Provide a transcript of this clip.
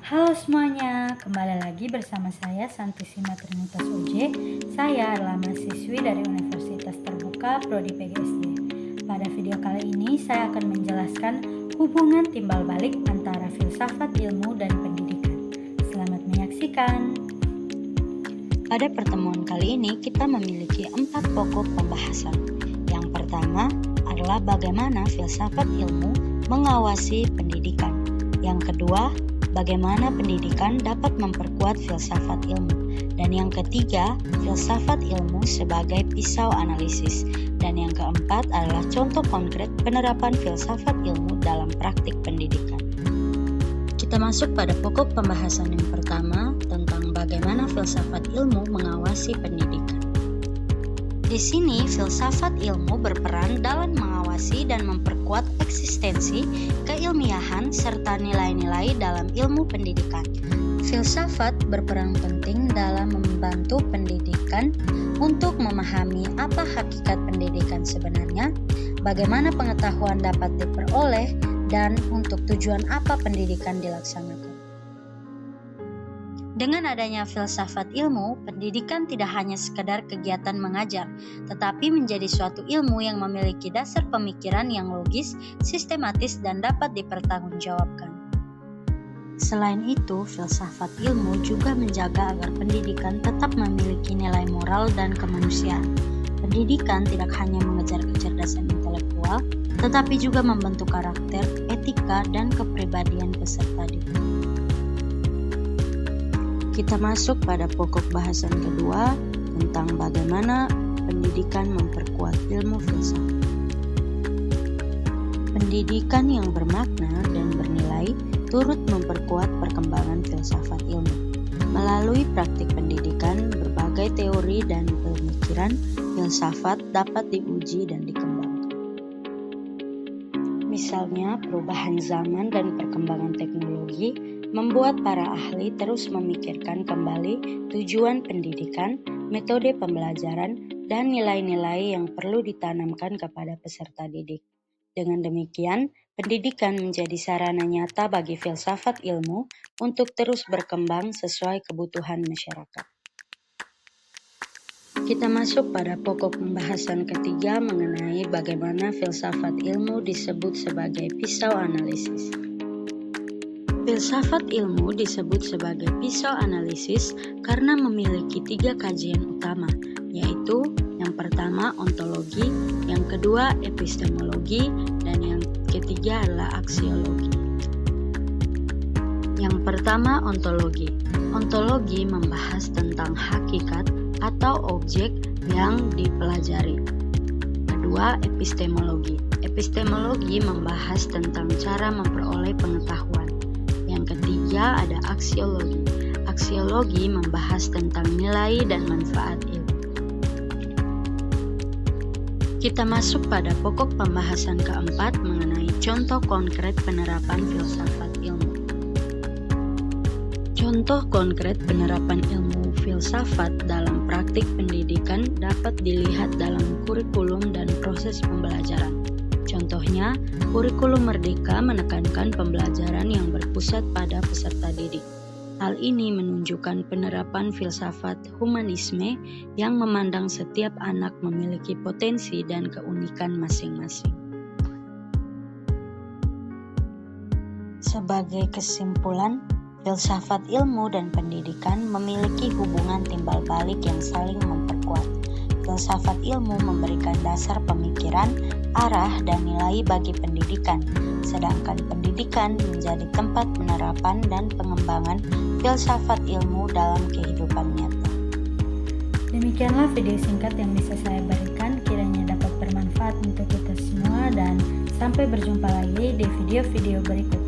Halo semuanya, kembali lagi bersama saya Santisima Trinitas UJ. Saya adalah mahasiswi dari Universitas Terbuka Prodi PGSD. Pada video kali ini saya akan menjelaskan hubungan timbal balik antara filsafat ilmu dan pendidikan. Selamat menyaksikan. Pada pertemuan kali ini kita memiliki 4 pokok pembahasan. Yang pertama adalah bagaimana filsafat ilmu mengawasi pendidikan. Yang kedua, bagaimana pendidikan dapat memperkuat filsafat ilmu. Dan yang ketiga, filsafat ilmu sebagai pisau analisis. Dan yang keempat adalah contoh konkret penerapan filsafat ilmu dalam praktik pendidikan. Kita masuk pada pokok pembahasan yang pertama tentang bagaimana filsafat ilmu mengawasi pendidikan. Di sini, filsafat ilmu berperan dalam mengawasi dan memperkuat eksistensi, keilmiahan, serta nilai-nilai dalam ilmu pendidikan. Filsafat berperan penting dalam membantu pendidikan untuk memahami apa hakikat pendidikan sebenarnya, bagaimana pengetahuan dapat diperoleh, dan untuk tujuan apa pendidikan dilaksanakan. Dengan adanya filsafat ilmu, pendidikan tidak hanya sekedar kegiatan mengajar, tetapi menjadi suatu ilmu yang memiliki dasar pemikiran yang logis, sistematis, dan dapat dipertanggungjawabkan. Selain itu, filsafat ilmu juga menjaga agar pendidikan tetap memiliki nilai moral dan kemanusiaan. Pendidikan tidak hanya mengejar kecerdasan intelektual, tetapi juga membentuk karakter, etika, dan kepribadian peserta didik. Kita masuk pada pokok bahasan kedua tentang bagaimana pendidikan memperkuat ilmu filsafat. Pendidikan yang bermakna dan bernilai turut memperkuat perkembangan filsafat ilmu. Melalui praktik pendidikan, berbagai teori dan pemikiran filsafat dapat diuji dan dikembangkan. Misalnya, perubahan zaman dan perkembangan teknologi membuat para ahli terus memikirkan kembali tujuan pendidikan, metode pembelajaran, dan nilai-nilai yang perlu ditanamkan kepada peserta didik. Dengan demikian, pendidikan menjadi sarana nyata bagi filsafat ilmu untuk terus berkembang sesuai kebutuhan masyarakat. Kita masuk pada pokok pembahasan ketiga mengenai bagaimana filsafat ilmu disebut sebagai pisau analisis. Filsafat ilmu disebut sebagai pisau analisis karena memiliki 3 kajian utama, yaitu yang pertama ontologi, yang kedua epistemologi, dan yang ketiga adalah aksiologi. Yang pertama ontologi. Ontologi membahas tentang hakikat atau objek yang dipelajari. Kedua, epistemologi. Epistemologi membahas tentang cara memperoleh pengetahuan. Yang ketiga ada aksiologi. Aksiologi membahas tentang nilai dan manfaat ilmu. Kita masuk pada pokok pembahasan keempat mengenai contoh konkret penerapan filsafat ilmu. Contoh konkret penerapan ilmu filsafat dalam praktik pendidikan dapat dilihat dalam kurikulum dan proses pembelajaran. Contohnya, kurikulum Merdeka menekankan pembelajaran yang berpusat pada peserta didik. Hal ini menunjukkan penerapan filsafat humanisme yang memandang setiap anak memiliki potensi dan keunikan masing-masing. Sebagai kesimpulan, filsafat ilmu dan pendidikan memiliki hubungan timbal balik yang saling memperkuat. Filsafat ilmu memberikan dasar pemikiran, arah, dan nilai bagi pendidikan, sedangkan pendidikan menjadi tempat penerapan dan pengembangan filsafat ilmu dalam kehidupan nyata. Demikianlah video singkat yang bisa saya berikan, kiranya dapat bermanfaat untuk kita semua dan sampai berjumpa lagi di video-video berikutnya.